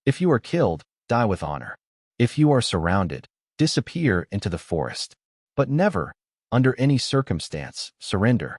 If you are killed, die with honor. If you are surrounded, disappear into the forest. But never, under any circumstance, surrender.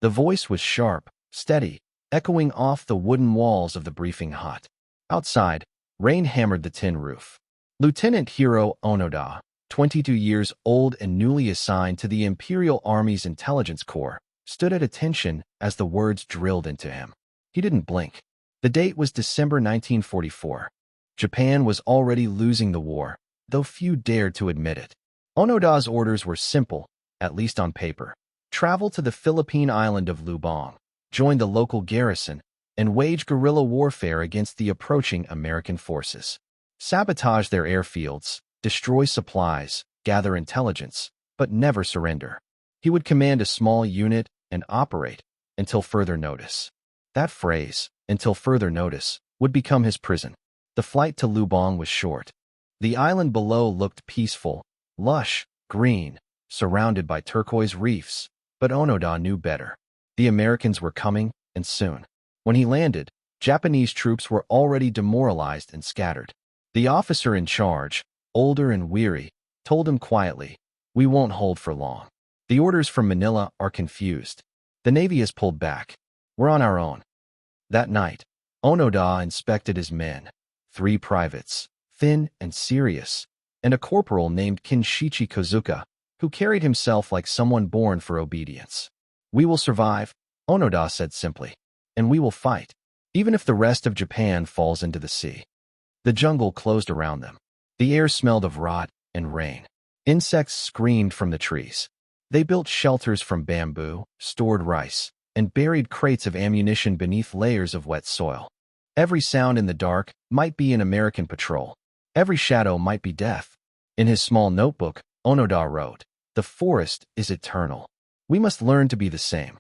The voice was sharp, steady, echoing off the wooden walls of the briefing hut. Outside, rain hammered the tin roof. Lieutenant Hiroo Onoda, 22 years old and newly assigned to the Imperial Army's Intelligence Corps, stood at attention as the words drilled into him. He didn't blink. The date was December 1944. Japan was already losing the war, though few dared to admit it. Onoda's orders were simple, at least on paper. Travel to the Philippine island of Lubang, join the local garrison, and wage guerrilla warfare against the approaching American forces. Sabotage their airfields, destroy supplies, gather intelligence, but never surrender. He would command a small unit and operate until further notice. That phrase, until further notice, would become his prison. The flight to Lubang was short. The island below looked peaceful, lush, green, surrounded by turquoise reefs, but Onoda knew better. The Americans were coming, and soon. When he landed, Japanese troops were already demoralized and scattered. The officer in charge, older and weary, told him quietly, "We won't hold for long. The orders from Manila are confused. The Navy has pulled back. We're on our own." That night, Onoda inspected his men. 3 privates, thin and serious, and a corporal named Kinshichi Kozuka, who carried himself like someone born for obedience. "We will survive," Onoda said simply, "and we will fight, even if the rest of Japan falls into the sea." The jungle closed around them. The air smelled of rot and rain. Insects screamed from the trees. They built shelters from bamboo, stored rice, and buried crates of ammunition beneath layers of wet soil. Every sound in the dark might be an American patrol. Every shadow might be death. In his small notebook, Onoda wrote, "The forest is eternal. We must learn to be the same."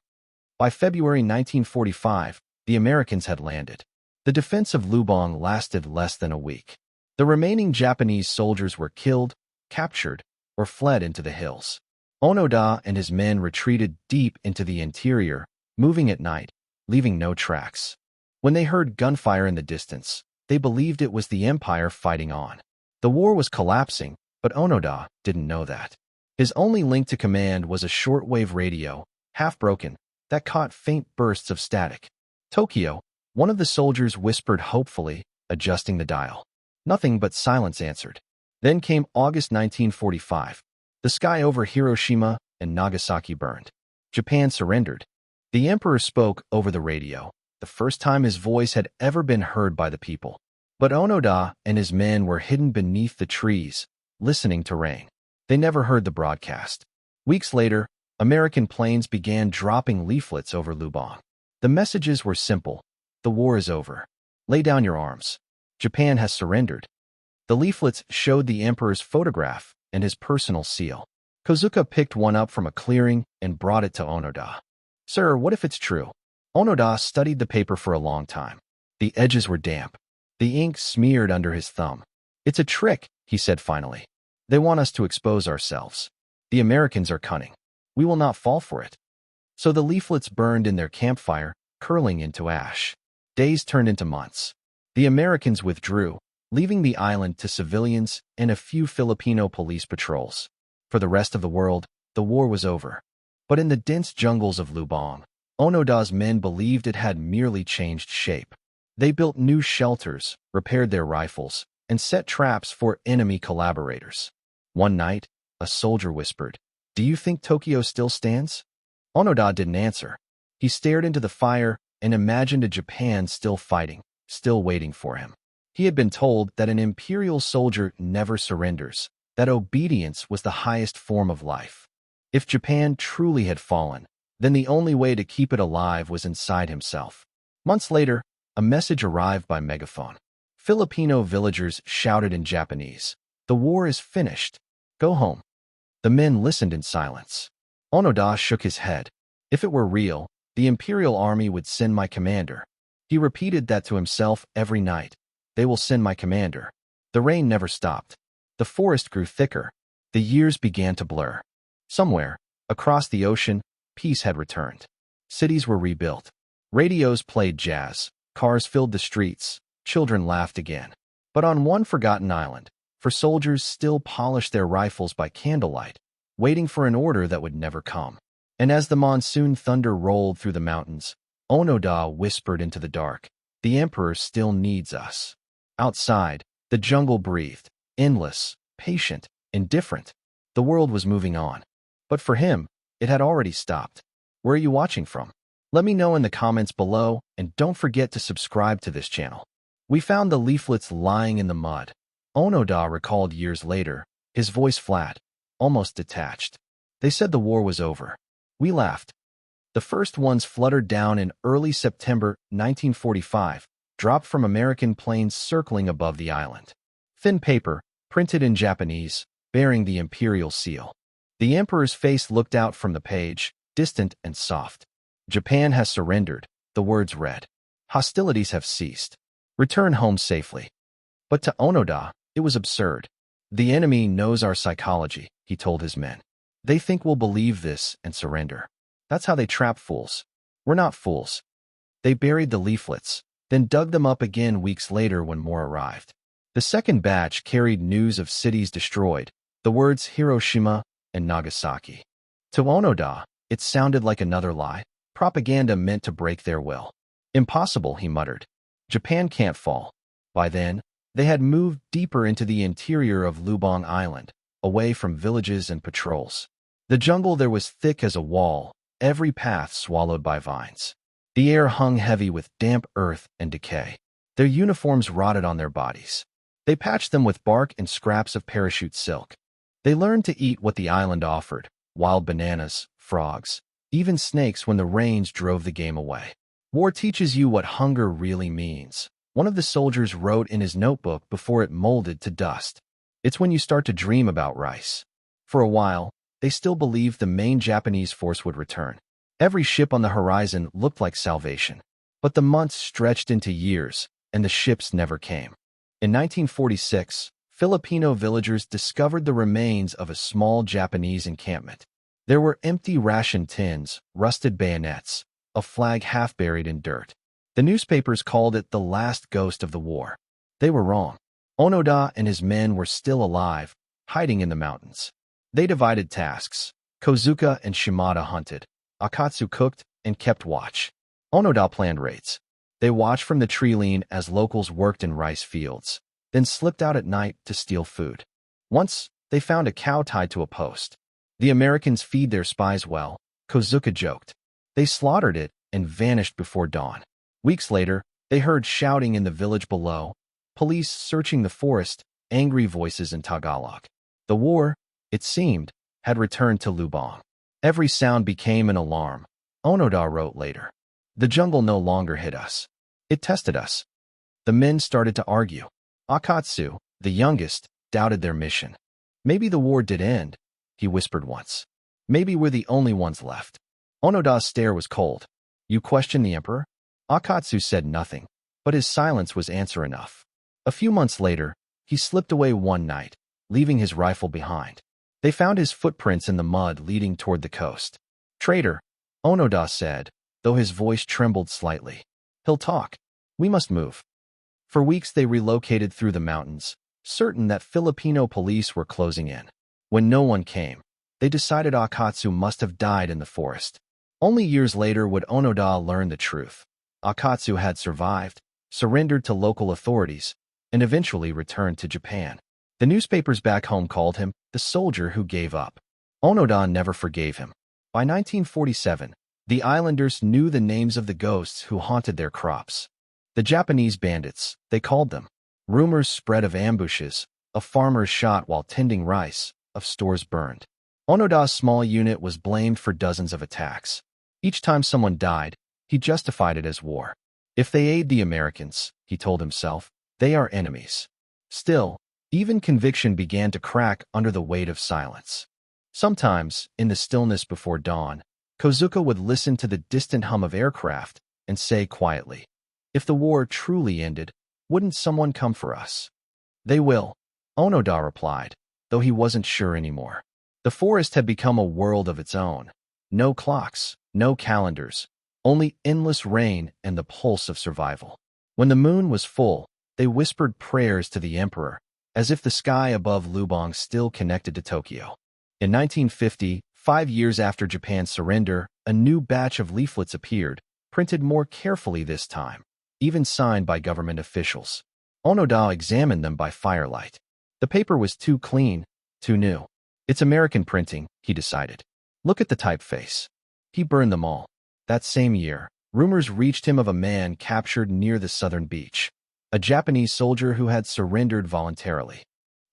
By February 1945, the Americans had landed. The defense of Lubang lasted less than a week. The remaining Japanese soldiers were killed, captured, or fled into the hills. Onoda and his men retreated deep into the interior, moving at night, leaving no tracks. When they heard gunfire in the distance, they believed it was the Empire fighting on. The war was collapsing, but Onoda didn't know that. His only link to command was a shortwave radio, half-broken, that caught faint bursts of static. "Tokyo," one of the soldiers whispered hopefully, adjusting the dial. Nothing but silence answered. Then came August 1945. The sky over Hiroshima and Nagasaki burned. Japan surrendered. The emperor spoke over the radio, the first time his voice had ever been heard by the people. But Onoda and his men were hidden beneath the trees, listening to rain. They never heard the broadcast. Weeks later, American planes began dropping leaflets over Lubang. The messages were simple. "The war is over. Lay down your arms. Japan has surrendered." The leaflets showed the emperor's photograph and his personal seal. Kozuka picked one up from a clearing and brought it to Onoda. "Sir, what if it's true?" Onoda studied the paper for a long time. The edges were damp. The ink smeared under his thumb. "It's a trick," he said finally. "They want us to expose ourselves. The Americans are cunning. We will not fall for it." So the leaflets burned in their campfire, curling into ash. Days turned into months. The Americans withdrew, leaving the island to civilians and a few Filipino police patrols. For the rest of the world, the war was over. But in the dense jungles of Lubang, Onoda's men believed it had merely changed shape. They built new shelters, repaired their rifles, and set traps for enemy collaborators. One night, a soldier whispered, "Do you think Tokyo still stands?" Onoda didn't answer. He stared into the fire and imagined a Japan still fighting, still waiting for him. He had been told that an imperial soldier never surrenders, that obedience was the highest form of life. If Japan truly had fallen, then the only way to keep it alive was inside himself. Months later, a message arrived by megaphone. Filipino villagers shouted in Japanese, "The war is finished. Go home." The men listened in silence. Onoda shook his head. If it were real, the Imperial Army would send my commander. He repeated that to himself every night. "They will send my commander." The rain never stopped. The forest grew thicker. The years began to blur. Somewhere, across the ocean, peace had returned. Cities were rebuilt. Radios played jazz. Cars filled the streets. Children laughed again. But on one forgotten island, for soldiers still polished their rifles by candlelight, waiting for an order that would never come. And as the monsoon thunder rolled through the mountains, Onoda whispered into the dark, "The Emperor still needs us." Outside, the jungle breathed, endless, patient, indifferent. The world was moving on. But for him, it had already stopped. Where are you watching from? Let me know in the comments below, and don't forget to subscribe to this channel. We found the leaflets lying in the mud. Onoda recalled years later, his voice flat, almost detached. They said the war was over. We laughed. The first ones fluttered down in early September 1945, dropped from American planes circling above the island. Thin paper, printed in Japanese, bearing the imperial seal. The emperor's face looked out from the page, distant and soft. "Japan has surrendered," the words read. "Hostilities have ceased. Return home safely." But to Onoda, it was absurd. "The enemy knows our psychology," he told his men. "They think we'll believe this and surrender. That's how they trap fools. We're not fools." They buried the leaflets, then dug them up again weeks later when more arrived. The second batch carried news of cities destroyed, the words Hiroshima and Nagasaki. To Onoda, it sounded like another lie, propaganda meant to break their will. "Impossible," he muttered. "Japan can't fall." By then, they had moved deeper into the interior of Lubang Island, away from villages and patrols. The jungle there was thick as a wall, every path swallowed by vines. The air hung heavy with damp earth and decay. Their uniforms rotted on their bodies. They patched them with bark and scraps of parachute silk. They learned to eat what the island offered, wild bananas, frogs, even snakes when the rains drove the game away. "War teaches you what hunger really means," one of the soldiers wrote in his notebook before it molded to dust. "It's when you start to dream about rice." For a while, they still believed the main Japanese force would return. Every ship on the horizon looked like salvation. But the months stretched into years, and the ships never came. In 1946, Filipino villagers discovered the remains of a small Japanese encampment. There were empty ration tins, rusted bayonets, a flag half buried in dirt. The newspapers called it the last ghost of the war. They were wrong. Onoda and his men were still alive, hiding in the mountains. They divided tasks. Kozuka and Shimada hunted. Akatsu cooked and kept watch. Onoda planned raids. They watched from the tree line as locals worked in rice fields, then slipped out at night to steal food. Once, they found a cow tied to a post. "The Americans feed their spies well," Kozuka joked. They slaughtered it and vanished before dawn. Weeks later, they heard shouting in the village below, police searching the forest, angry voices in Tagalog. The war, it seemed, had returned to Lubang. Every sound became an alarm, Onoda wrote later. The jungle no longer hid us. It tested us. The men started to argue. Akatsu, the youngest, doubted their mission. "Maybe the war did end," he whispered once. "Maybe we're the only ones left." Onoda's stare was cold. "You question the emperor?" Akatsu said nothing, but his silence was answer enough. A few months later, he slipped away one night, leaving his rifle behind. They found his footprints in the mud leading toward the coast. "Traitor," Onoda said, though his voice trembled slightly. "He'll talk. We must move." For weeks they relocated through the mountains, certain that Filipino police were closing in. When no one came, they decided Akatsu must have died in the forest. Only years later would Onoda learn the truth. Akatsu had survived, surrendered to local authorities, and eventually returned to Japan. The newspapers back home called him the soldier who gave up. Onoda never forgave him. By 1947, the islanders knew the names of the ghosts who haunted their crops. The Japanese bandits, they called them. Rumors spread of ambushes, of farmers shot while tending rice, of stores burned. Onoda's small unit was blamed for dozens of attacks. Each time someone died, he justified it as war. "If they aid the Americans," he told himself, "they are enemies." Still, even conviction began to crack under the weight of silence. Sometimes, in the stillness before dawn, Kozuka would listen to the distant hum of aircraft and say quietly, "If the war truly ended, wouldn't someone come for us?" "They will," Onoda replied, though he wasn't sure anymore. The forest had become a world of its own. No clocks, no calendars, only endless rain and the pulse of survival. When the moon was full, They whispered prayers to the emperor, as if the sky above Lubang still connected to Tokyo. In 1950, 5 years after Japan's surrender, a new batch of leaflets appeared, printed more carefully this time, even signed by government officials. Onoda examined them by firelight. The paper was too clean, too new. It's American printing, he decided. Look at the typeface. He burned them all. That same year, rumors reached him of a man captured near the southern beach, a Japanese soldier who had surrendered voluntarily.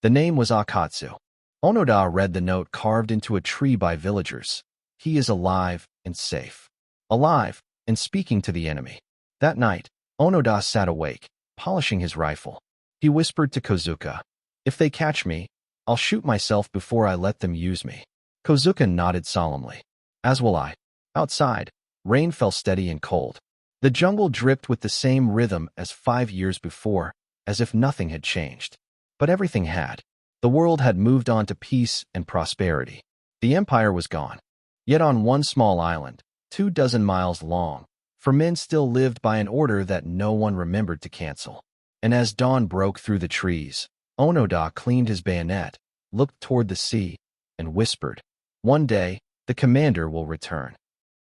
The name was Akatsu. Onoda read the note carved into a tree by villagers. He is alive and safe. Alive and speaking to the enemy. That night, Onoda sat awake, polishing his rifle. He whispered to Kozuka, "If they catch me, I'll shoot myself before I let them use me." Kozuka nodded solemnly. "As will I." Outside, rain fell steady and cold. The jungle dripped with the same rhythm as 5 years before, as if nothing had changed. But everything had. The world had moved on to peace and prosperity. The empire was gone. Yet on one small island, 24 miles long, for men still lived by an order that no one remembered to cancel. And as dawn broke through the trees, Onoda cleaned his bayonet, looked toward the sea, and whispered, "One day, the commander will return."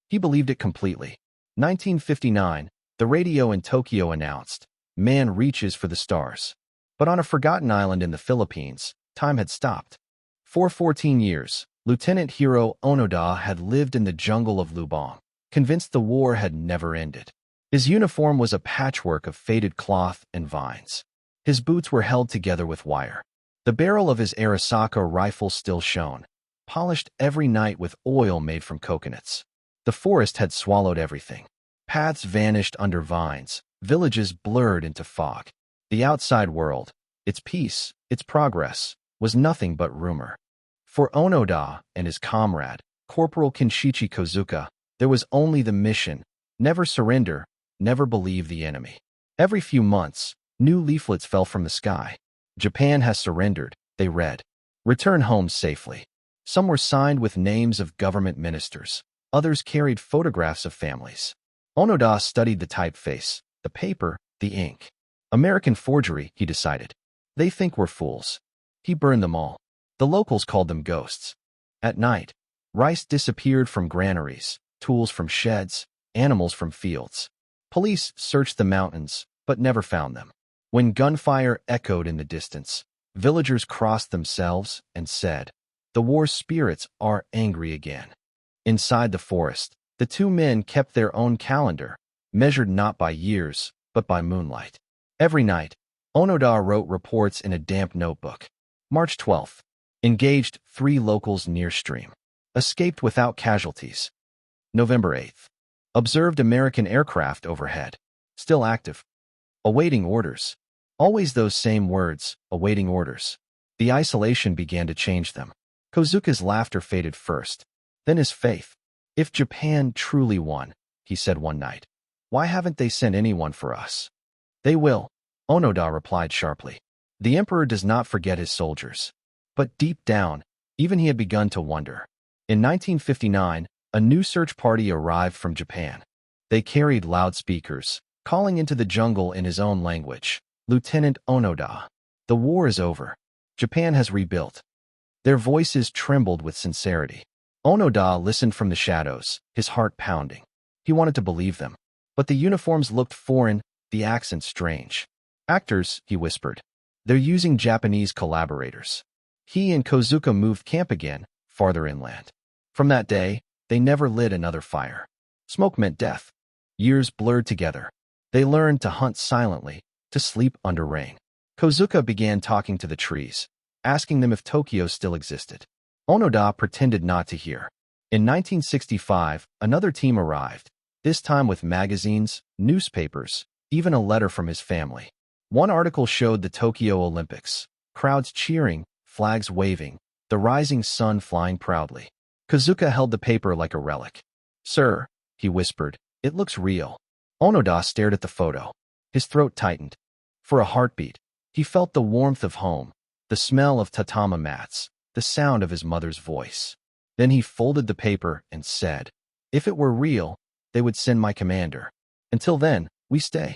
He believed it completely. 1959, the radio in Tokyo announced, "Man reaches for the stars." But on a forgotten island in the Philippines, time had stopped. For 14 years, Lieutenant Hiroo Onoda had lived in the jungle of Lubang, convinced the war had never ended. His uniform was a patchwork of faded cloth and vines. His boots were held together with wire. The barrel of his Arisaka rifle still shone, polished every night with oil made from coconuts. The forest had swallowed everything. Paths vanished under vines, villages blurred into fog. The outside world, its peace, its progress, was nothing but rumor. For Onoda and his comrade, Corporal Kinshichi Kozuka, there was only the mission: never surrender, never believe the enemy. Every few months, new leaflets fell from the sky. "Japan has surrendered," they read. "Return home safely." Some were signed with names of government ministers. Others carried photographs of families. Onoda studied the typeface, the paper, the ink. American forgery, he decided. They think we're fools. He burned them all. The locals called them ghosts. At night, rice disappeared from granaries, tools from sheds, animals from fields. Police searched the mountains, but never found them. When gunfire echoed in the distance, villagers crossed themselves and said, "The war spirits are angry again." Inside the forest, the two men kept their own calendar, measured not by years, but by moonlight. Every night, Onoda wrote reports in a damp notebook. March 12th. Engaged 3 locals near stream. Escaped without casualties. November 8th. Observed American aircraft overhead. Still active. Awaiting orders. Always those same words, awaiting orders. The isolation began to change them. Kozuka's laughter faded first, then his faith. "If Japan truly won," he said one night, "why haven't they sent anyone for us?" "They will," Onoda replied sharply. The emperor does not forget his soldiers. But deep down, even he had begun to wonder. In 1959, a new search party arrived from Japan. They carried loudspeakers, calling into the jungle in his own language, "Lieutenant Onoda, the war is over. Japan has rebuilt." Their voices trembled with sincerity. Onoda listened from the shadows, his heart pounding. He wanted to believe them. But the uniforms looked foreign, the accents strange. "Actors," he whispered. "They're using Japanese collaborators." He and Kozuka moved camp again, farther inland. From that day, they never lit another fire. Smoke meant death. Years blurred together. They learned to hunt silently, to sleep under rain. Kozuka began talking to the trees, asking them if Tokyo still existed. Onoda pretended not to hear. In 1965, another team arrived, this time with magazines, newspapers, even a letter from his family. One article showed the Tokyo Olympics, crowds cheering, flags waving, the rising sun flying proudly. Kozuka held the paper like a relic. "Sir," he whispered, "it looks real." Onoda stared at the photo. His throat tightened. For a heartbeat, he felt the warmth of home, the smell of tatama mats, the sound of his mother's voice. Then he folded the paper and said, "If it were real, they would send my commander. Until then, we stay."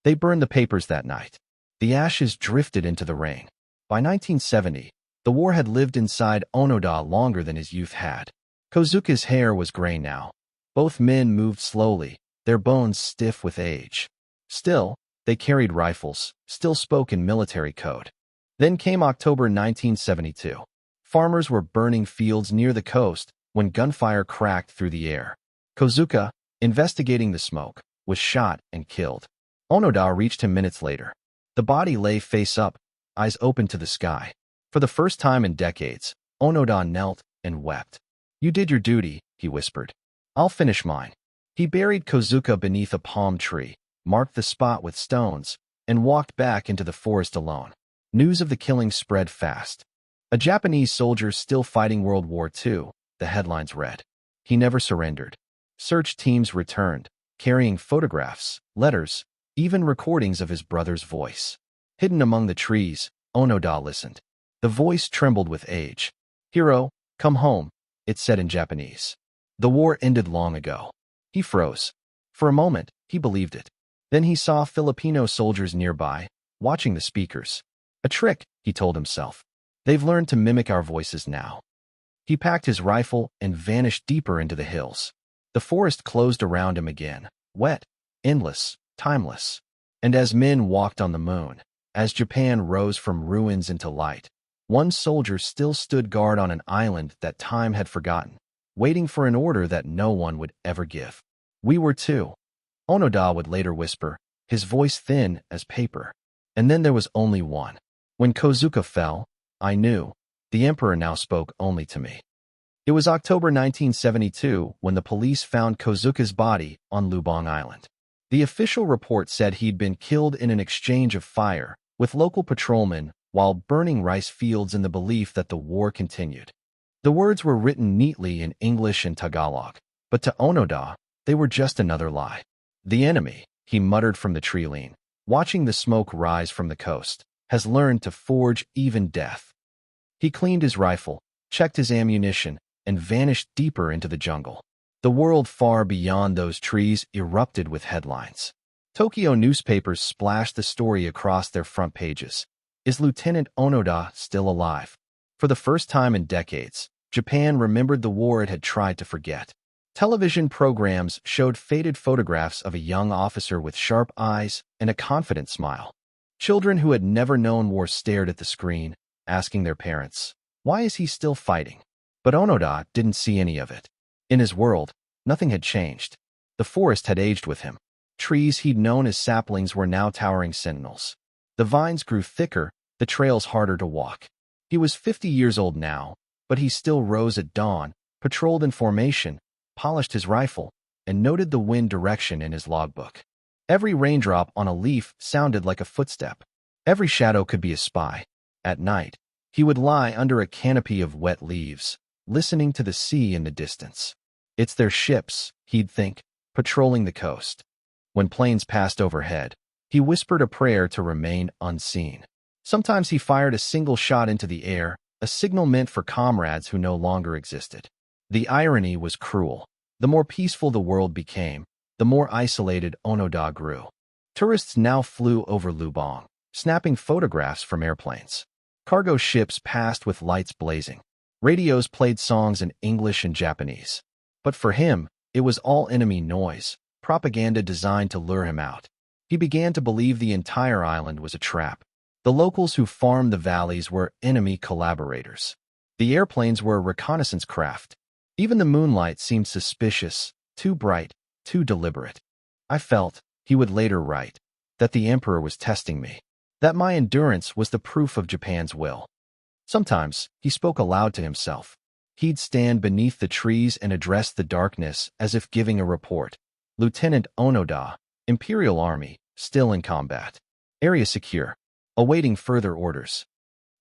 They burned the papers that night. The ashes drifted into the rain. By 1970, the war had lived inside Onoda longer than his youth had. Kozuka's hair was gray now. Both men moved slowly, their bones stiff with age. Still, they carried rifles, still spoke in military code. Then came October 1972. Farmers were burning fields near the coast when gunfire cracked through the air. Kozuka, investigating the smoke, was shot and killed. Onoda reached him minutes later. The body lay face up, eyes open to the sky. For the first time in decades, Onoda knelt and wept. "You did your duty," he whispered. "I'll finish mine." He buried Kozuka beneath a palm tree, marked the spot with stones, and walked back into the forest alone. News of the killing spread fast. "A Japanese soldier still fighting World War II," the headlines read. He never surrendered. Search teams returned, carrying photographs, letters, even recordings of his brother's voice. Hidden among the trees, Onoda listened. The voice trembled with age. "Hiroo, come home," it said in Japanese. The war ended long ago. He froze. For a moment, he believed it. Then he saw Filipino soldiers nearby, watching the speakers. "A trick," he told himself. "They've learned to mimic our voices now." He packed his rifle and vanished deeper into the hills. The forest closed around him again, wet, endless, timeless. And as men walked on the moon, as Japan rose from ruins into light, one soldier still stood guard on an island that time had forgotten, waiting for an order that no one would ever give. "We were two," Onoda would later whisper, his voice thin as paper. "And then there was only one. When Kozuka fell, I knew. The emperor now spoke only to me." It was October 1972 when the police found Kozuka's body on Lubang Island. The official report said he'd been killed in an exchange of fire with local patrolmen while burning rice fields in the belief that the war continued. The words were written neatly in English and Tagalog, but to Onoda, they were just another lie. "The enemy," he muttered from the tree lean, watching the smoke rise from the coast, "has learned to forge even death." He cleaned his rifle, checked his ammunition, and vanished deeper into the jungle. The world far beyond those trees erupted with headlines. Tokyo newspapers splashed the story across their front pages. Is Lieutenant Onoda still alive? For the first time in decades, Japan remembered the war it had tried to forget. Television programs showed faded photographs of a young officer with sharp eyes and a confident smile. Children who had never known war stared at the screen, asking their parents, "Why is he still fighting?" But Onoda didn't see any of it. In his world, nothing had changed. The forest had aged with him. Trees he'd known as saplings were now towering sentinels. The vines grew thicker, the trails harder to walk. He was 50 years old now, but he still rose at dawn, patrolled in formation, polished his rifle, and noted the wind direction in his logbook. Every raindrop on a leaf sounded like a footstep. Every shadow could be a spy. At night, he would lie under a canopy of wet leaves, listening to the sea in the distance. It's their ships, he'd think, patrolling the coast. When planes passed overhead, he whispered a prayer to remain unseen. Sometimes he fired a single shot into the air, a signal meant for comrades who no longer existed. The irony was cruel. The more peaceful the world became, the more isolated Onoda grew. Tourists now flew over Lubang, snapping photographs from airplanes. Cargo ships passed with lights blazing. Radios played songs in English and Japanese. But for him, it was all enemy noise, propaganda designed to lure him out. He began to believe the entire island was a trap. The locals who farmed the valleys were enemy collaborators. The airplanes were reconnaissance craft. Even the moonlight seemed suspicious, too bright, too deliberate. "I felt," he would later write, "that the emperor was testing me, that my endurance was the proof of Japan's will." Sometimes, he spoke aloud to himself. He'd stand beneath the trees and address the darkness as if giving a report. "Lieutenant Onoda, Imperial Army, still in combat. Area secure, awaiting further orders."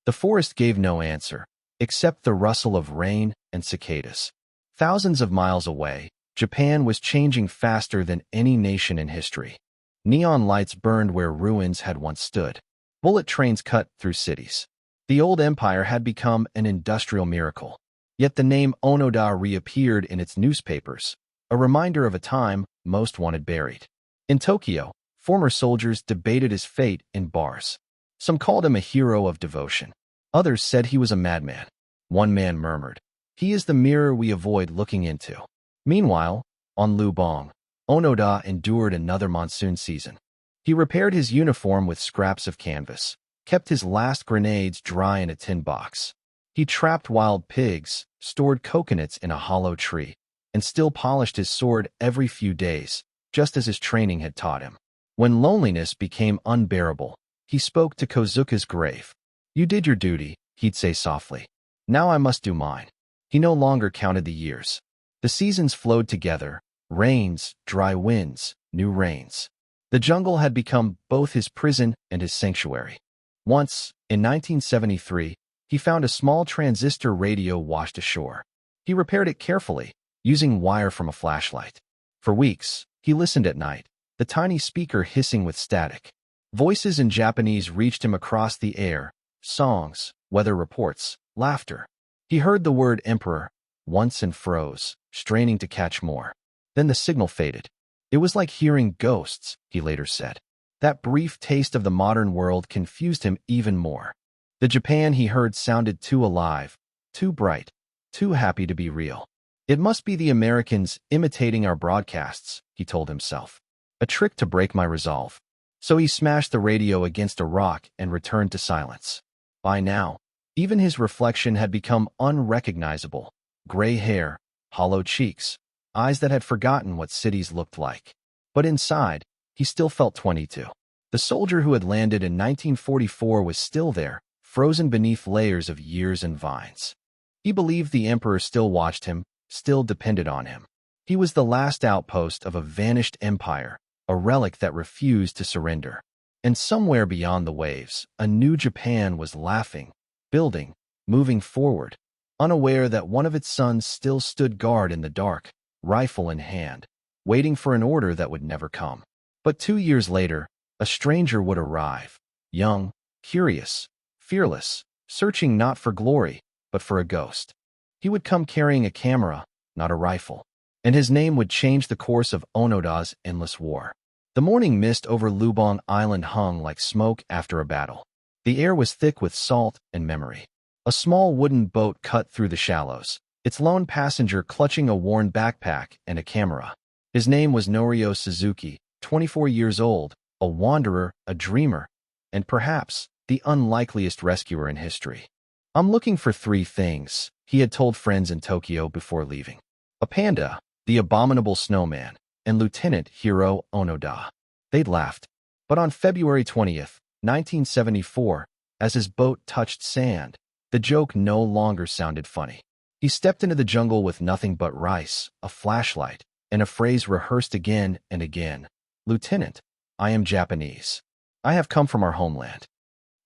The forest gave no answer, except the rustle of rain and cicadas. Thousands of miles away, Japan was changing faster than any nation in history. Neon lights burned where ruins had once stood. Bullet trains cut through cities. The old empire had become an industrial miracle. Yet the name Onoda reappeared in its newspapers, a reminder of a time most wanted buried. In Tokyo, former soldiers debated his fate in bars. Some called him a hero of devotion. Others said he was a madman. One man murmured, "He is the mirror we avoid looking into." Meanwhile, on Lubang, Onoda endured another monsoon season. He repaired his uniform with scraps of canvas, kept his last grenades dry in a tin box. He trapped wild pigs, stored coconuts in a hollow tree, and still polished his sword every few days, just as his training had taught him. When loneliness became unbearable, he spoke to Kozuka's grave. "You did your duty," he'd say softly. "Now I must do mine." He no longer counted the years. The seasons flowed together, rains, dry winds, new rains. The jungle had become both his prison and his sanctuary. Once, in 1973, he found a small transistor radio washed ashore. He repaired it carefully, using wire from a flashlight. For weeks, he listened at night, the tiny speaker hissing with static. Voices in Japanese reached him across the air, songs, weather reports, laughter. He heard the word emperor once and froze, straining to catch more. Then the signal faded. It was like hearing ghosts, he later said. That brief taste of the modern world confused him even more. The Japan he heard sounded too alive, too bright, too happy to be real. It must be the Americans imitating our broadcasts, he told himself. A trick to break my resolve. So he smashed the radio against a rock and returned to silence. By now, even his reflection had become unrecognizable. Gray hair, hollow cheeks, eyes that had forgotten what cities looked like. But inside, he still felt 22. The soldier who had landed in 1944 was still there, frozen beneath layers of years and vines. He believed the emperor still watched him, still depended on him. He was the last outpost of a vanished empire, a relic that refused to surrender. And somewhere beyond the waves, a new Japan was laughing, building, moving forward, unaware that one of its sons still stood guard in the dark, rifle in hand, waiting for an order that would never come. But 2 years later, a stranger would arrive, young, curious, fearless, searching not for glory, but for a ghost. He would come carrying a camera, not a rifle, and his name would change the course of Onoda's endless war. The morning mist over Lubang Island hung like smoke after a battle. The air was thick with salt and memory. A small wooden boat cut through the shallows, its lone passenger clutching a worn backpack and a camera. His name was Norio Suzuki, 24 years old, a wanderer, a dreamer, and perhaps the unlikeliest rescuer in history. "I'm looking for 3 things," he had told friends in Tokyo before leaving. A panda, the abominable snowman, and Lieutenant Hiroo Onoda. They'd laughed. But on February 20th, 1974, as his boat touched sand, the joke no longer sounded funny. He stepped into the jungle with nothing but rice, a flashlight, and a phrase rehearsed again and again. "Lieutenant, I am Japanese. I have come from our homeland."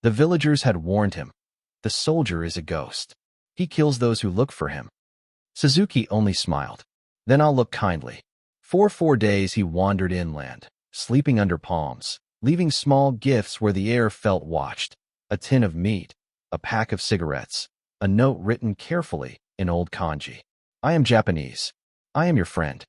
The villagers had warned him. The soldier is a ghost. He kills those who look for him. Suzuki only smiled. "Then I'll look kindly." For 4 days he wandered inland, sleeping under palms, leaving small gifts where the air felt watched. A tin of meat, a pack of cigarettes, a note written carefully in old kanji. "I am Japanese. I am your friend."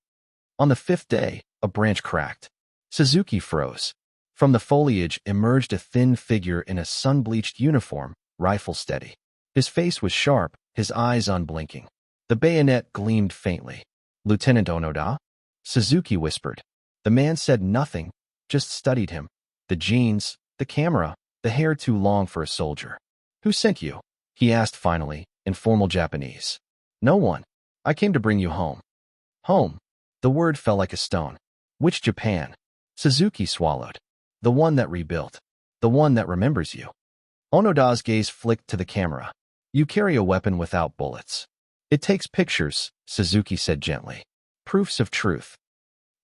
On the 5th day, a branch cracked. Suzuki froze. From the foliage emerged a thin figure in a sun-bleached uniform, rifle steady. His face was sharp, his eyes unblinking. The bayonet gleamed faintly. "Lieutenant Onoda?" Suzuki whispered. The man said nothing, just studied him. The jeans, the camera, the hair too long for a soldier. "Who sent you?" he asked finally, in formal Japanese. "No one. I came to bring you home." Home. The word fell like a stone. Which Japan? Suzuki swallowed. "The one that rebuilt. The one that remembers you." Onoda's gaze flicked to the camera. "You carry a weapon without bullets." "It takes pictures," Suzuki said gently. "Proofs of truth."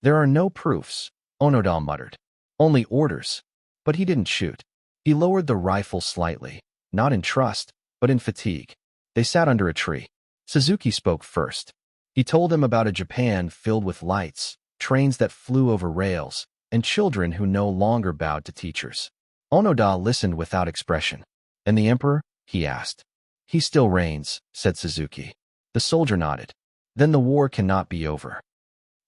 "There are no proofs," Onoda muttered. "Only orders." But he didn't shoot. He lowered the rifle slightly, not in trust, but in fatigue. They sat under a tree. Suzuki spoke first. He told him about a Japan filled with lights, trains that flew over rails, and children who no longer bowed to teachers. Onoda listened without expression. "And the emperor?" he asked. "He still reigns," said Suzuki. The soldier nodded. "Then the war cannot be over."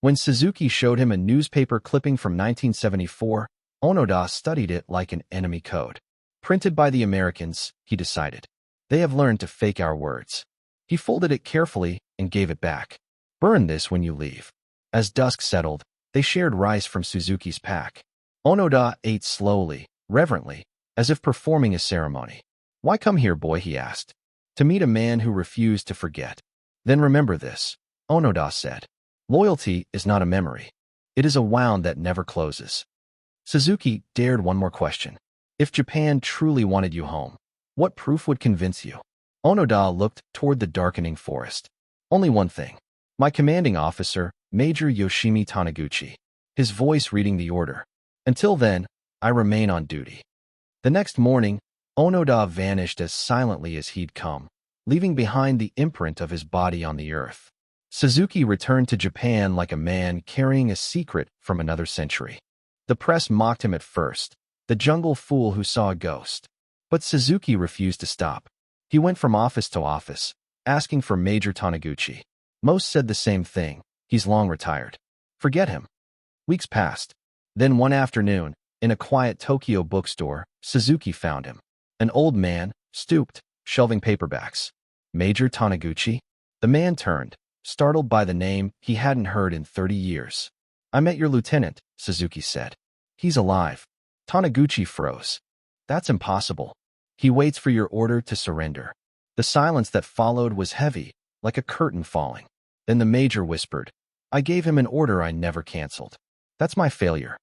When Suzuki showed him a newspaper clipping from 1974, Onoda studied it like an enemy code. Printed by the Americans, he decided. They have learned to fake our words. He folded it carefully and gave it back. Burn this when you leave. As dusk settled, they shared rice from Suzuki's pack. Onoda ate slowly, reverently, as if performing a ceremony. Why come here, boy? He asked. To meet a man who refused to forget. Then remember this, Onoda said. Loyalty is not a memory. It is a wound that never closes. Suzuki dared one more question. If Japan truly wanted you home, what proof would convince you? Onoda looked toward the darkening forest. Only one thing. My commanding officer, Major Yoshimi Taniguchi. His voice reading the order. Until then, I remain on duty. The next morning, Onoda vanished as silently as he'd come, leaving behind the imprint of his body on the earth. Suzuki returned to Japan like a man carrying a secret from another century. The press mocked him at first, the jungle fool who saw a ghost. But Suzuki refused to stop. He went from office to office, asking for Major Taniguchi. Most said the same thing. He's long retired. Forget him. Weeks passed. Then one afternoon, in a quiet Tokyo bookstore, Suzuki found him. An old man, stooped, shelving paperbacks. Major Taniguchi? The man turned, startled by the name he hadn't heard in 30 years. I met your lieutenant, Suzuki said. He's alive. Taniguchi froze. That's impossible. He waits for your order to surrender. The silence that followed was heavy, like a curtain falling. Then the major whispered, I gave him an order I never canceled. That's my failure.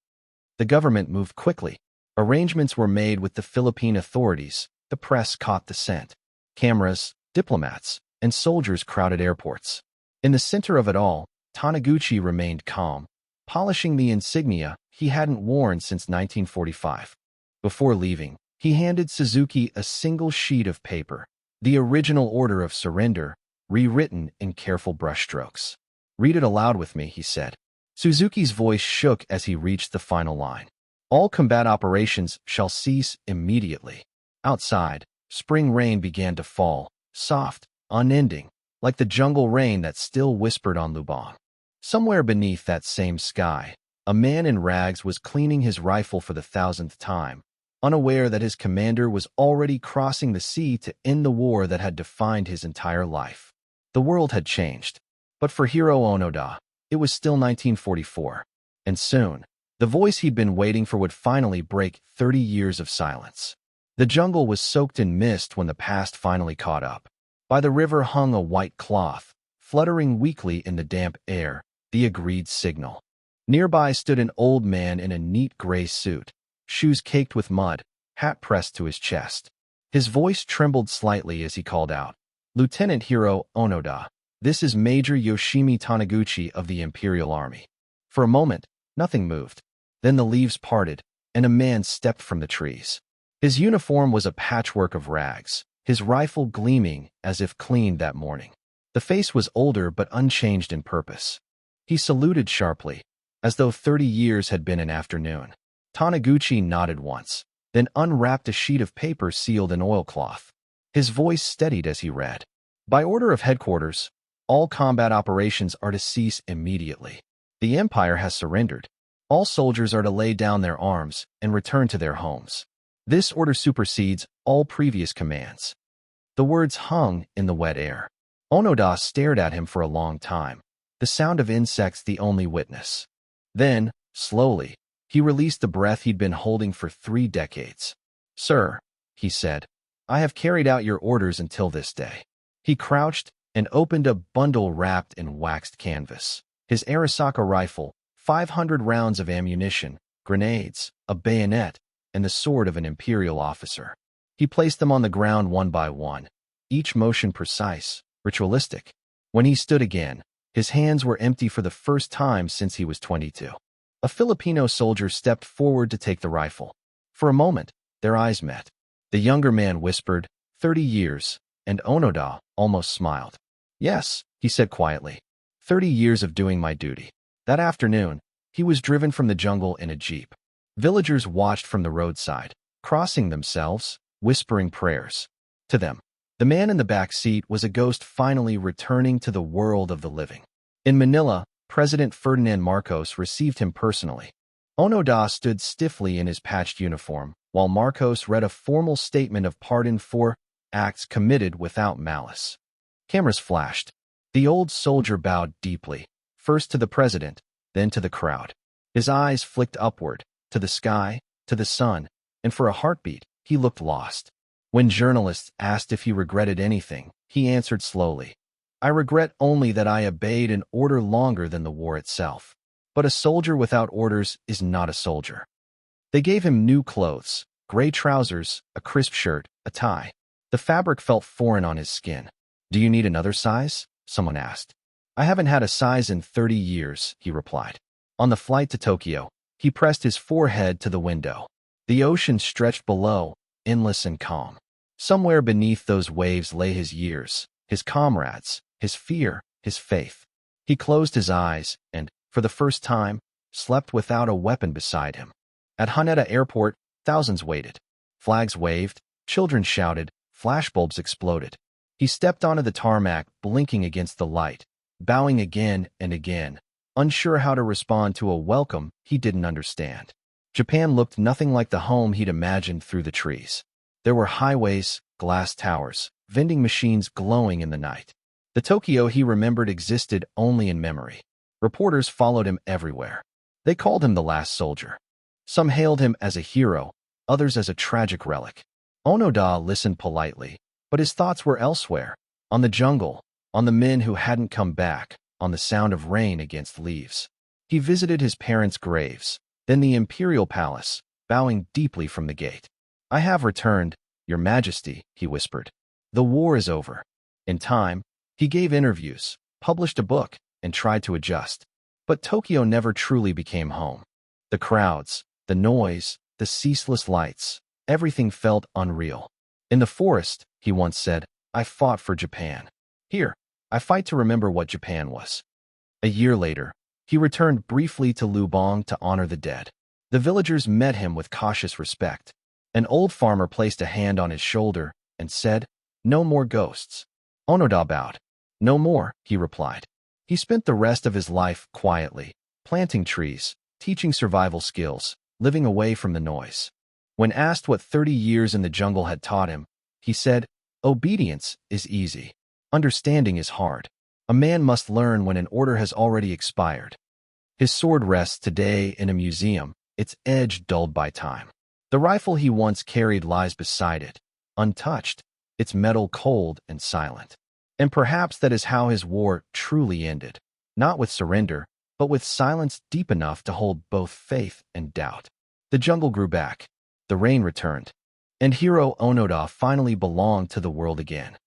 The government moved quickly. Arrangements were made with the Philippine authorities. The press caught the scent. Cameras, diplomats, and soldiers crowded airports. In the center of it all, Taniguchi remained calm, polishing the insignia he hadn't worn since 1945. Before leaving, he handed Suzuki a single sheet of paper, the original order of surrender, rewritten in careful brushstrokes. Read it aloud with me, he said. Suzuki's voice shook as he reached the final line. All combat operations shall cease immediately. Outside, spring rain began to fall, soft, unending, like the jungle rain that still whispered on Lubang. Somewhere beneath that same sky, a man in rags was cleaning his rifle for the 1000th time, unaware that his commander was already crossing the sea to end the war that had defined his entire life. The world had changed, but for Hiroo Onoda, it was still 1944, and soon, the voice he'd been waiting for would finally break 30 years of silence. The jungle was soaked in mist when the past finally caught up. By the river hung a white cloth, fluttering weakly in the damp air, the agreed signal. Nearby stood an old man in a neat gray suit, shoes caked with mud, hat pressed to his chest. His voice trembled slightly as he called out, Lieutenant Hiroo Onoda, this is Major Yoshimi Taniguchi of the Imperial Army. For a moment, nothing moved. Then the leaves parted, and a man stepped from the trees. His uniform was a patchwork of rags, his rifle gleaming as if cleaned that morning. The face was older but unchanged in purpose. He saluted sharply, as though 30 years had been an afternoon. Taniguchi nodded once, then unwrapped a sheet of paper sealed in oilcloth. His voice steadied as he read. By order of headquarters, all combat operations are to cease immediately. The Empire has surrendered. All soldiers are to lay down their arms and return to their homes. This order supersedes all previous commands. The words hung in the wet air. Onoda stared at him for a long time, the sound of insects the only witness. Then, slowly, he released the breath he'd been holding for 3 decades. Sir, he said, I have carried out your orders until this day. He crouched and opened a bundle wrapped in waxed canvas. His Arisaka rifle, 500 rounds of ammunition, grenades, a bayonet, and the sword of an imperial officer. He placed them on the ground one by one, each motion precise, ritualistic. When he stood again, his hands were empty for the first time since he was 22. A Filipino soldier stepped forward to take the rifle. For a moment, their eyes met. The younger man whispered, 30 years, and Onoda almost smiled. Yes, he said quietly, 30 years of doing my duty. That afternoon, he was driven from the jungle in a jeep. Villagers watched from the roadside, crossing themselves, whispering prayers. To them, the man in the back seat was a ghost finally returning to the world of the living. In Manila, President Ferdinand Marcos received him personally. Onoda stood stiffly in his patched uniform, while Marcos read a formal statement of pardon for acts committed without malice. Cameras flashed. The old soldier bowed deeply, first to the president, then to the crowd. His eyes flicked upward, to the sky, to the sun, and for a heartbeat, he looked lost. When journalists asked if he regretted anything, he answered slowly, "I regret only that I obeyed an order longer than the war itself. But a soldier without orders is not a soldier." They gave him new clothes, gray trousers, a crisp shirt, a tie. The fabric felt foreign on his skin. "Do you need another size?" someone asked. "I haven't had a size in 30 years, he replied. On the flight to Tokyo, he pressed his forehead to the window. The ocean stretched below, endless and calm. Somewhere beneath those waves lay his years, his comrades, his fear, his faith. He closed his eyes and, for the first time, slept without a weapon beside him. At Haneda Airport, thousands waited. Flags waved, children shouted, flashbulbs exploded. He stepped onto the tarmac, blinking against the light, bowing again and again, unsure how to respond to a welcome he didn't understand. Japan looked nothing like the home he'd imagined through the trees. There were highways, glass towers, vending machines glowing in the night. The Tokyo he remembered existed only in memory. Reporters followed him everywhere. They called him the last soldier. Some hailed him as a hero, others as a tragic relic. Onoda listened politely, but his thoughts were elsewhere, on the jungle, on the men who hadn't come back, on the sound of rain against leaves. He visited his parents' graves, then the imperial palace, bowing deeply from the gate. "I have returned, Your Majesty," he whispered. "The war is over." In time, he gave interviews, published a book, and tried to adjust. But Tokyo never truly became home. The crowds, the noise, the ceaseless lights, everything felt unreal. "In the forest," he once said, "I fought for Japan. Here, I fight to remember what Japan was." A year later, he returned briefly to Lubang to honor the dead. The villagers met him with cautious respect. An old farmer placed a hand on his shoulder and said, "No more ghosts." Onoda bowed. "No more," he replied. He spent the rest of his life quietly, planting trees, teaching survival skills, living away from the noise. When asked what 30 years in the jungle had taught him, he said, "Obedience is easy. Understanding is hard. A man must learn when an order has already expired." His sword rests today in a museum, its edge dulled by time. The rifle he once carried lies beside it, untouched, its metal cold and silent. And perhaps that is how his war truly ended, not with surrender, but with silence deep enough to hold both faith and doubt. The jungle grew back, the rain returned, and Hiroo Onoda finally belonged to the world again.